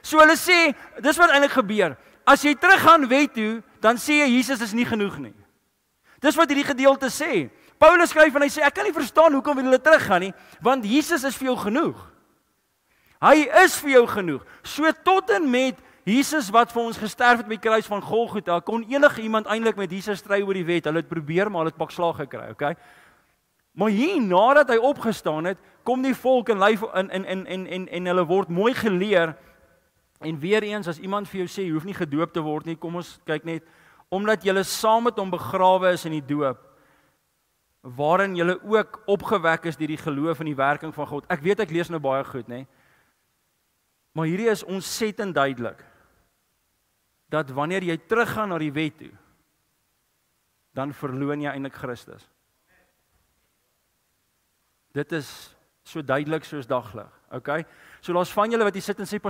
So hulle sê, dis wat eintlik gebeur. As jy teruggaan wet toe, dan sê jy Jesus is nie genoeg nie. Dis wat hierdie gedeelte sê. Paulus skryf en hy sê ek kan nie verstaan hoekom wil hulle teruggaan nie, want Jesus is vir jou genoeg. Hy is vir jou genoeg. So tot en met Jesus wat vir ons gesterf het by die kruis van Golgotha, kon enige iemand eintlik met Jesus stry oor die wet. Hulle het probeer, maar hulle het pak slag gekry, okay? Maar hier nadat hy opgestaan het, kom die volk en hulle word mooi geleer. En weer eens as iemand vir jou sê jy hoef nie gedoop te word nie, kom ons kyk net, omdat julle saam met hom begrawe is in die doop, waarin julle ook opgewek is deur die geloof in die werking van God. Ek weet ek lees nou baie goed, nê? Maar hierdie is ontsettend duidelik, dat wanneer jy teruggaan na die wet toe, dan verloon jy eintlik Christus. Dit is so duidelik soos daglig, okay? So daar's van julle wat hier sit en sê,